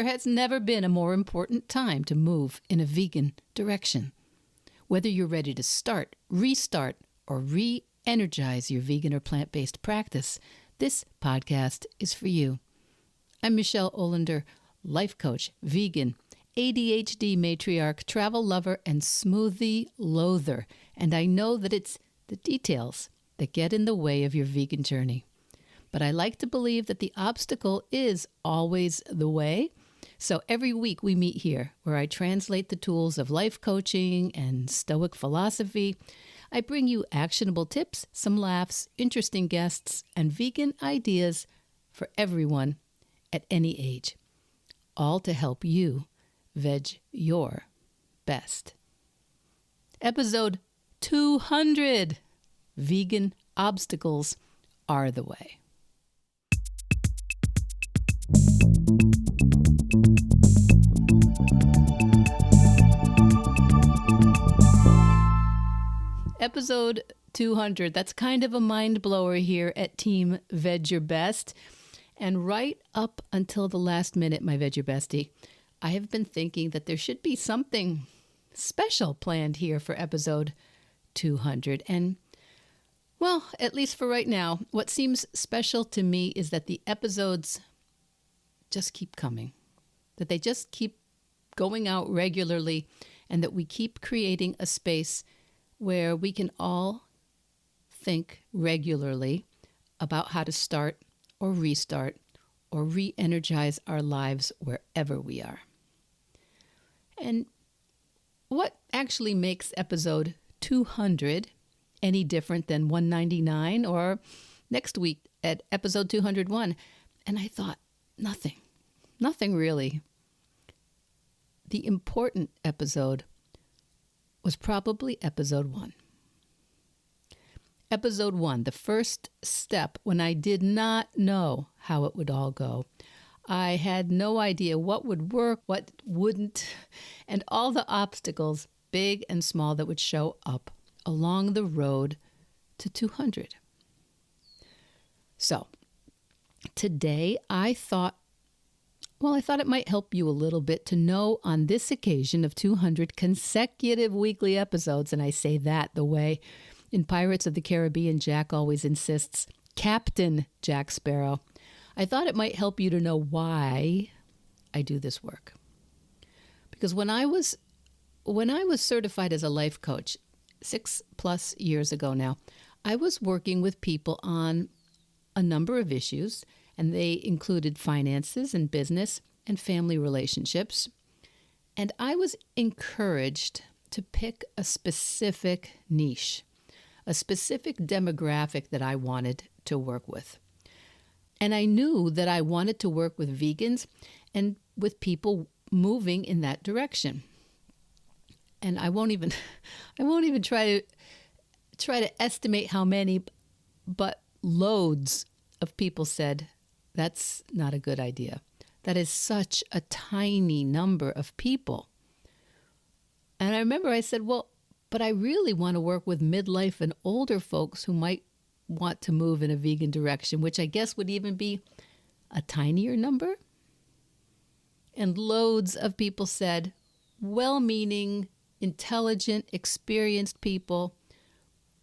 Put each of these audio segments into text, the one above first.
has never been a more important time to move in a vegan direction. Whether you're ready to start, restart, or re-energize your vegan or plant-based practice, this podcast is for you. I'm Michelle Olander, life coach, vegan, ADHD matriarch, travel lover, and smoothie loather. And I know that it's the details that get in the way of your vegan journey. But I like to believe that the obstacle is always the way. So every week we meet here where I translate the tools of life coaching and Stoic philosophy. I bring you actionable tips, some laughs, interesting guests, and vegan ideas for everyone at any age. All to help you veg your best. Episode 200. Vegan obstacles are the way. Episode 200. That's kind of a mind blower here at Team Veg Your Best. And right up until the last minute, my Veg Your Bestie, I have been thinking that there should be something special planned here for episode 200. And, well, at least for right now, what seems special to me is that the episodes just keep coming, that they just keep going out regularly, and that we keep creating a space where we can all think regularly about how to start or restart or re-energize our lives wherever we are. And what actually makes episode 200 any different than 199 or next week at episode 201? And I thought, nothing really. The important episode was probably episode 1. Episode 1, the first step when I did not know how it would all go. I had no idea what would work, what wouldn't, and all the obstacles, big and small, that would show up along the road to 200. So, today I thought it might help you a little bit to know on this occasion of 200 consecutive weekly episodes, and I say that the way in Pirates of the Caribbean Jack always insists, Captain Jack Sparrow. I thought it might help you to know why I do this work. Because when I was certified as a life coach 6+ years ago now, I was working with people on a number of issues, and they included finances and business and family relationships. And I was encouraged to pick a specific niche, a specific demographic that I wanted to work with. And I knew that I wanted to work with vegans and with people moving in that direction. And I won't even try to estimate how many, but loads of people said, that's not a good idea. That is such a tiny number of people. And I remember I said, well, but I really want to work with midlife and older folks who might want to move in a vegan direction, which I guess would even be a tinier number. And loads of people said, well-meaning, intelligent, experienced people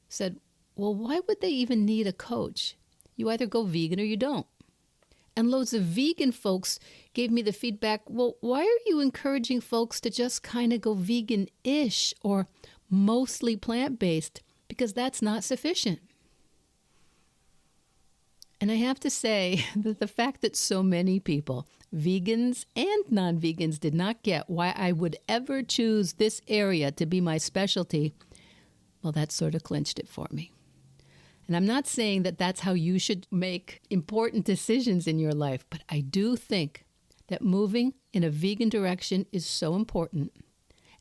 said, well, why would they even need a coach? You either go vegan or you don't. And loads of vegan folks gave me the feedback, well, why are you encouraging folks to just kind of go vegan-ish or mostly plant-based? Because that's not sufficient. And I have to say that the fact that so many people, vegans and non-vegans, did not get why I would ever choose this area to be my specialty, well, that sort of clinched it for me. And I'm not saying that that's how you should make important decisions in your life, but I do think that moving in a vegan direction is so important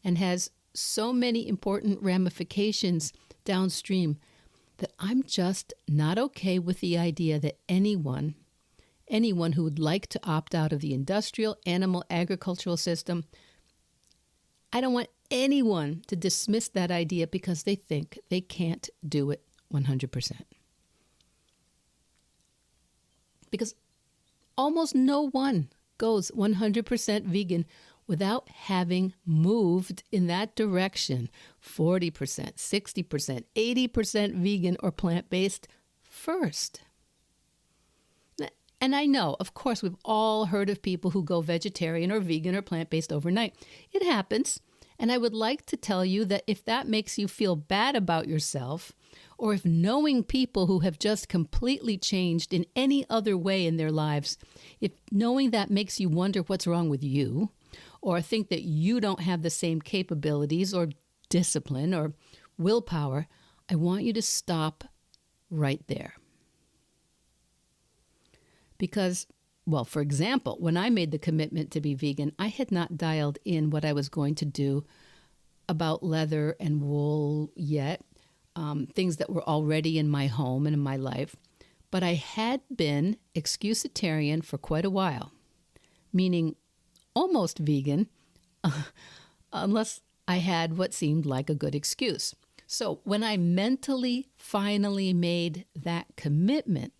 and has so many important ramifications downstream that I'm just not okay with the idea that anyone who would like to opt out of the industrial, animal, agricultural system, I don't want anyone to dismiss that idea because they think they can't do it 100%. Because almost no one goes 100% vegan without having moved in that direction 40%, 60%, 80% vegan or plant-based first. And I know, of course, we've all heard of people who go vegetarian or vegan or plant-based overnight. It happens. And I would like to tell you that if that makes you feel bad about yourself, or if knowing people who have just completely changed in any other way in their lives, if knowing that makes you wonder what's wrong with you, or think that you don't have the same capabilities or discipline or willpower, I want you to stop right there. Because, well, for example, when I made the commitment to be vegan, I had not dialed in what I was going to do about leather and wool yet, things that were already in my home and in my life. But I had been excusitarian for quite a while, meaning almost vegan, unless I had what seemed like a good excuse. So when I mentally finally made that commitment,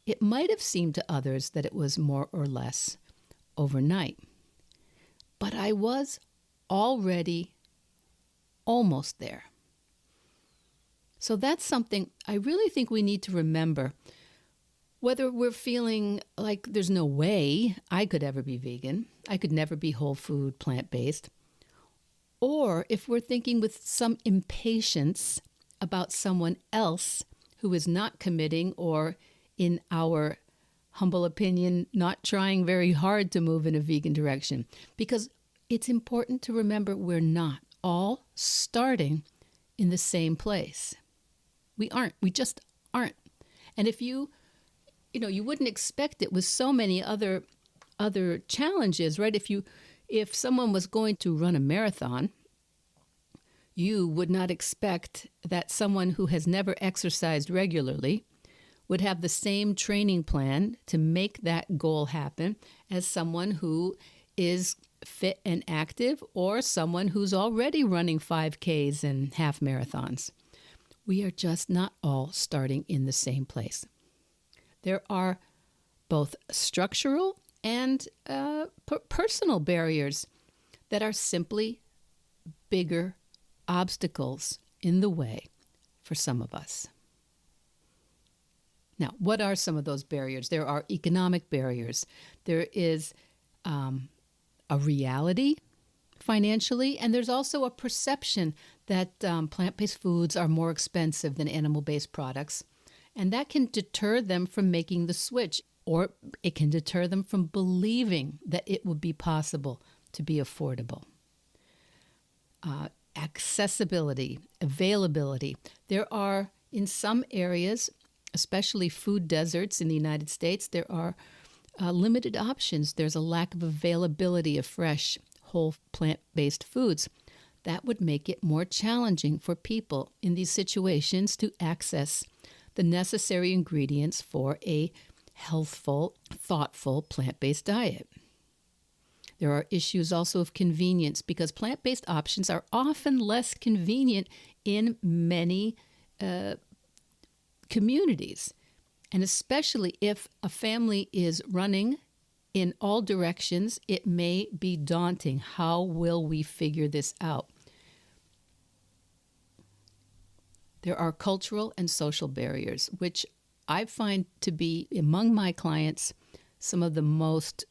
it might have seemed to others that it was more or less overnight. But I was already almost there. So that's something I really think we need to remember. Whether we're feeling like there's no way I could ever be vegan, I could never be whole food, plant-based, or if we're thinking with some impatience about someone else who is not committing or, in our humble opinion, not trying very hard to move in a vegan direction. Because it's important to remember we're not all starting in the same place. We aren't. We just aren't. And if you wouldn't expect it with so many other challenges, right? If someone was going to run a marathon, you would not expect that someone who has never exercised regularly would have the same training plan to make that goal happen as someone who is fit and active or someone who's already running 5Ks and half marathons. We are just not all starting in the same place. There are both structural and personal barriers that are simply bigger obstacles in the way for some of us. Now, what are some of those barriers? There are economic barriers. There is a reality financially, and there's also a perception that plant-based foods are more expensive than animal-based products. And that can deter them from making the switch, or it can deter them from believing that it would be possible to be affordable. Accessibility, availability. There are, in some areas, especially food deserts in the United States, there are limited options. There's a lack of availability of fresh, whole plant-based foods. That would make it more challenging for people in these situations to access the necessary ingredients for a healthful, thoughtful, plant-based diet. There are issues also of convenience because plant-based options are often less convenient in many communities. And especially if a family is running in all directions, it may be daunting. How will we figure this out? There are cultural and social barriers, which I find to be, among my clients, some of the most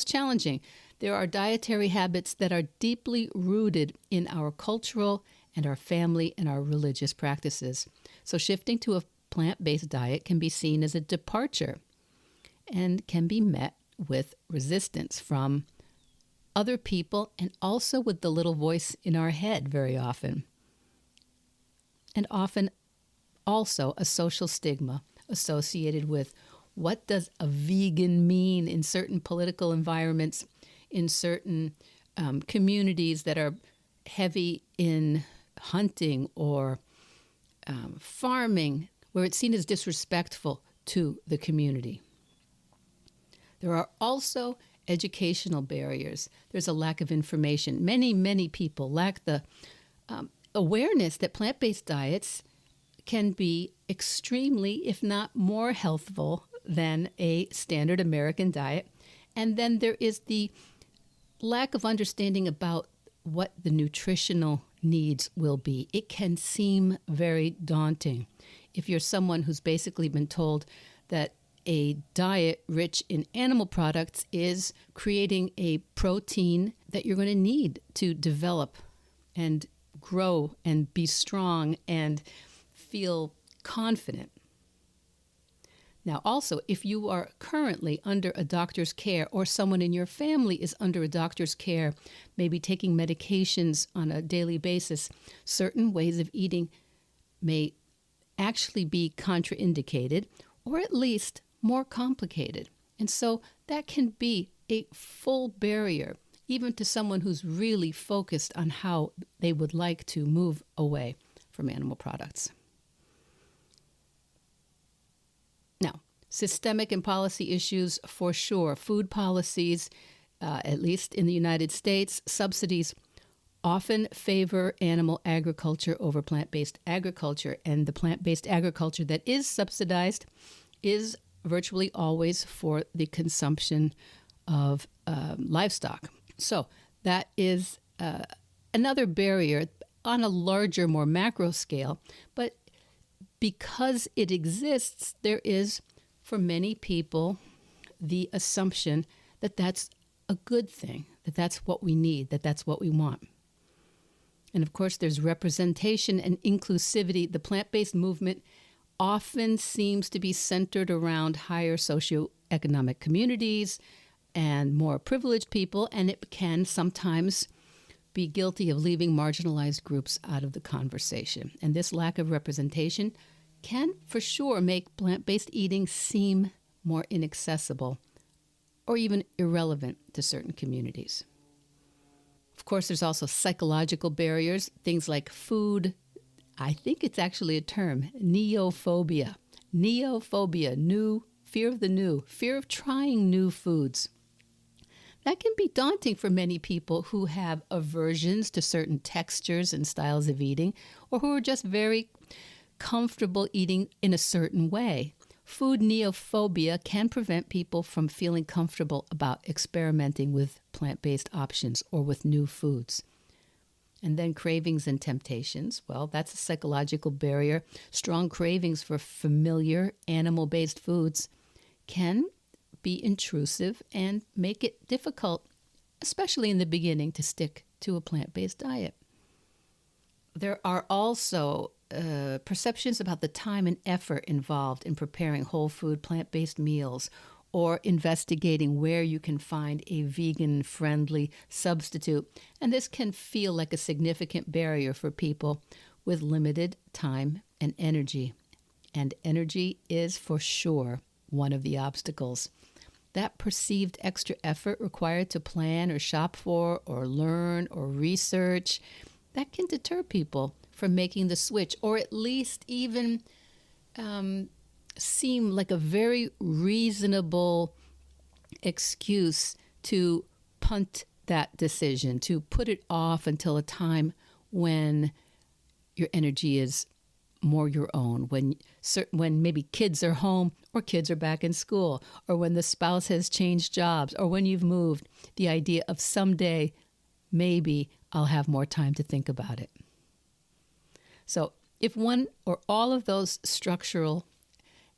challenging. There are dietary habits that are deeply rooted in our cultural and our family and our religious practices. So shifting to a plant-based diet can be seen as a departure and can be met with resistance from other people and also with the little voice in our head very often. And often also a social stigma associated with what does a vegan mean in certain political environments, in certain communities that are heavy in hunting or farming, where it's seen as disrespectful to the community. There are also educational barriers. There's a lack of information. Many people lack the awareness that plant-based diets can be extremely, if not more healthful than a standard American diet, And then there is the lack of understanding about what the nutritional needs will be. It can seem very daunting if you're someone who's basically been told that a diet rich in animal products is creating a protein that you're going to need to develop and grow and be strong and feel confident. Now, also, if you are currently under a doctor's care or someone in your family is under a doctor's care, maybe taking medications on a daily basis, certain ways of eating may actually be contraindicated or at least more complicated. And so that can be a full barrier, even to someone who's really focused on how they would like to move away from animal products. Now, systemic and policy issues for sure. Food policies, at least in the United States, subsidies often favor animal agriculture over plant-based agriculture. And the plant-based agriculture that is subsidized is virtually always for the consumption of livestock. So that is another barrier on a larger, more macro scale. But because it exists, there is, for many people, the assumption that that's a good thing, that that's what we need, that that's what we want. And of course, there's representation and inclusivity. The plant-based movement often seems to be centered around higher socioeconomic communities and more privileged people, and it can sometimes be guilty of leaving marginalized groups out of the conversation. And this lack of representation can for sure make plant-based eating seem more inaccessible or even irrelevant to certain communities. Of course, there's also psychological barriers, things like food. I think it's actually a term, neophobia. Neophobia, new, fear of the new, fear of trying new foods. That can be daunting for many people who have aversions to certain textures and styles of eating, or who are just very comfortable eating in a certain way. Food neophobia can prevent people from feeling comfortable about experimenting with plant-based options or with new foods. And then cravings and temptations. Well, that's a psychological barrier. Strong cravings for familiar animal-based foods can be intrusive and make it difficult, especially in the beginning, to stick to a plant-based diet. There are also perceptions about the time and effort involved in preparing whole food plant-based meals or investigating where you can find a vegan-friendly substitute. And this can feel like a significant barrier for people with limited time and energy. And energy is for sure one of the obstacles. That perceived extra effort required to plan or shop for or learn or research, that can deter people from making the switch, or at least even seem like a very reasonable excuse to punt that decision, to put it off until a time when your energy is more your own, when maybe kids are home or kids are back in school, or when the spouse has changed jobs, or when you've moved. The idea of someday, maybe I'll have more time to think about it. So if one or all of those structural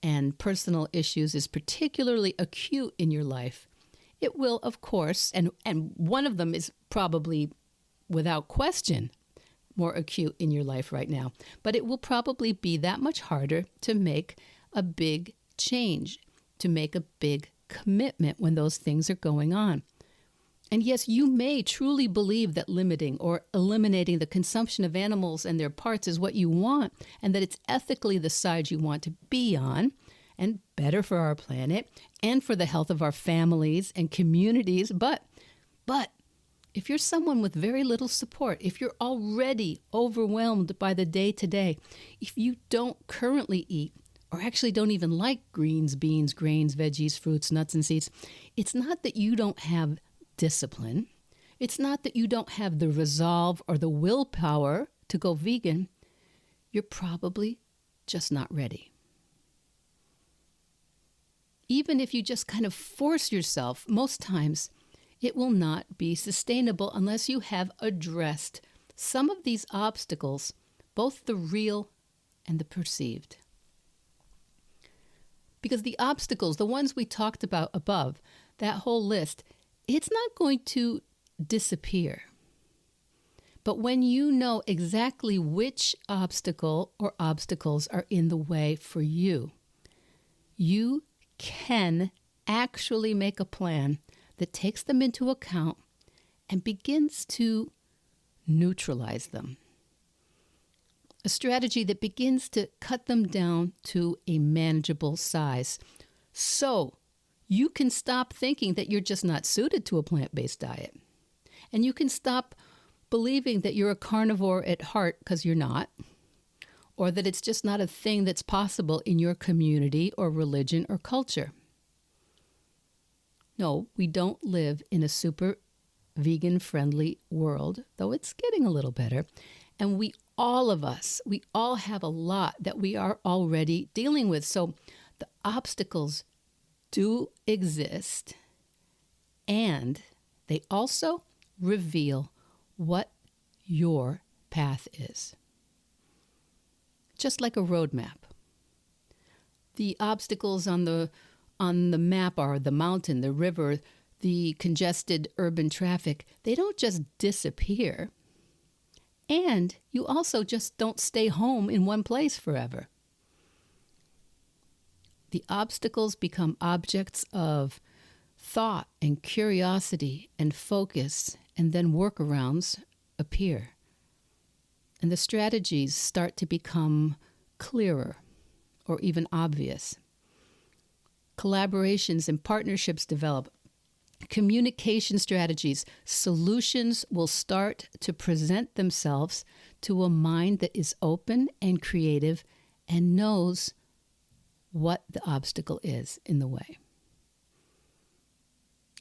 and personal issues is particularly acute in your life, it will, of course, and one of them is probably without question more acute in your life right now, but it will probably be that much harder to make a big change, to make a big commitment when those things are going on. And yes, you may truly believe that limiting or eliminating the consumption of animals and their parts is what you want, and that it's ethically the side you want to be on, and better for our planet and for the health of our families and communities. But if you're someone with very little support, if you're already overwhelmed by the day-to-day, if you don't currently eat or actually don't even like greens, beans, grains, veggies, fruits, nuts, and seeds, it's not that you don't have discipline. It's not that you don't have the resolve or the willpower to go vegan. You're probably just not ready. even if you just kind of force yourself, most times it will not be sustainable unless you have addressed some of these obstacles, both the real and the perceived. Because the obstacles, the ones we talked about above, that whole list, it's not going to disappear. But when you know exactly which obstacle or obstacles are in the way for you, you can actually make a plan that takes them into account and begins to neutralize them. A strategy that begins to cut them down to a manageable size. So you can stop thinking that you're just not suited to a plant-based diet. And you can stop believing that you're a carnivore at heart because you're not, or that it's just not a thing that's possible in your community or religion or culture. No, we don't live in a super vegan-friendly world, though it's getting a little better. And we all have a lot that we are already dealing with. So the obstacles do exist, and they also reveal what your path is. Just like a roadmap. The obstacles on the map are the mountain, the river, the congested urban traffic. They don't just disappear. And you also just don't stay home in one place forever. The obstacles become objects of thought and curiosity and focus, and then workarounds appear. And the strategies start to become clearer or even obvious. Collaborations and partnerships develop. Communication strategies, solutions will start to present themselves to a mind that is open and creative and knows what the obstacle is in the way.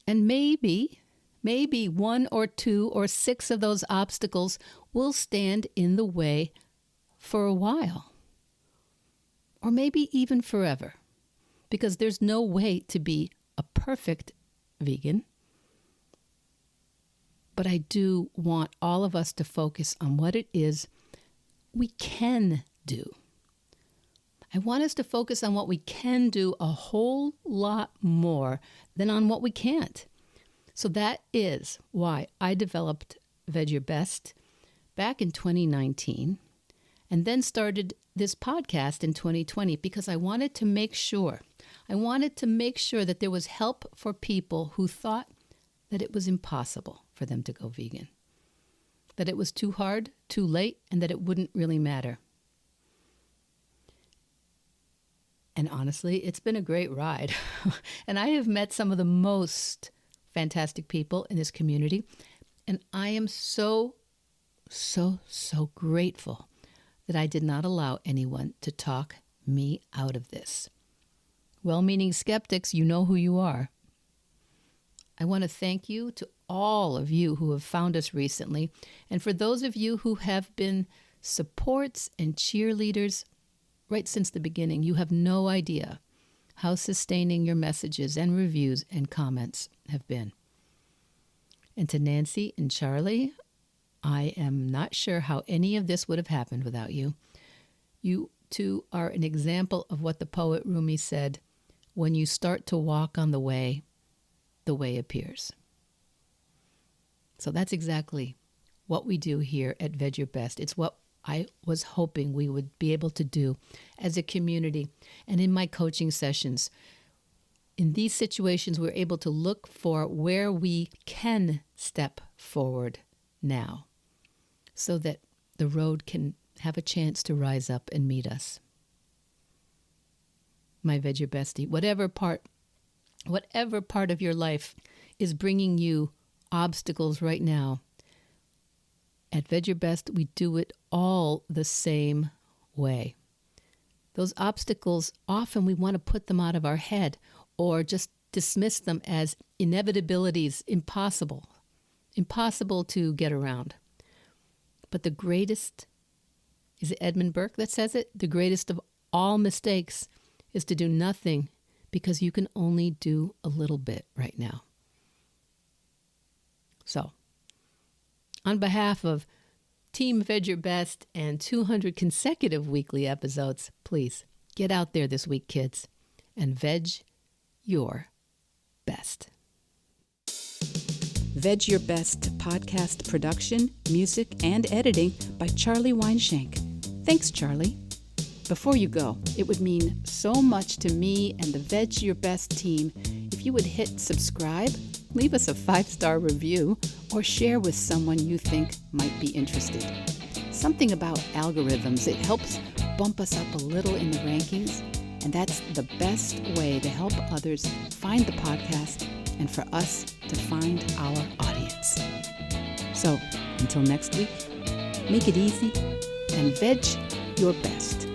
And maybe 1 or 2 or 6 of those obstacles will stand in the way for a while, or maybe even forever, because there's no way to be a perfect vegan. But I do want all of us to focus on what it is we can do. I want us to focus on what we can do a whole lot more than on what we can't. So that is why I developed Veg Your Best back in 2019 and then started this podcast in 2020 because I wanted to make sure that there was help for people who thought that it was impossible for them to go vegan, that it was too hard, too late, and that it wouldn't really matter. And honestly, it's been a great ride. And I have met some of the most fantastic people in this community. And I am so grateful that I did not allow anyone to talk me out of this. Well-meaning skeptics, you know who you are. I want to thank you to all of you who have found us recently. And for those of you who have been supports and cheerleaders right since the beginning, you have no idea how sustaining your messages and reviews and comments have been. And to Nancy and Charlie, I am not sure how any of this would have happened without you. You two are an example of what the poet Rumi said, when you start to walk on the way appears. So that's exactly what we do here at Veg Your Best. It's what I was hoping we would be able to do as a community and in my coaching sessions. In these situations, we're able to look for where we can step forward now so that the road can have a chance to rise up and meet us. My Veg Your Bestie, whatever part of your life is bringing you obstacles right now, at Veg Your Best, we do it all the same way. Those obstacles, often we want to put them out of our head or just dismiss them as inevitabilities, impossible to get around. But the greatest, is it Edmund Burke that says it? The greatest of all mistakes is to do nothing because you can only do a little bit right now. So, on behalf of Team Veg Your Best and 200 consecutive weekly episodes, please get out there this week, kids, and veg your best. Veg Your Best podcast production, music, and editing by Charlie Weinshank. Thanks, Charlie. Before you go, it would mean so much to me and the Veg Your Best team if you would hit subscribe, leave us a 5-star review, or share with someone you think might be interested. Something about algorithms, it helps bump us up a little in the rankings, and that's the best way to help others find the podcast and for us to find our audience. So, until next week, make it easy and veg your best.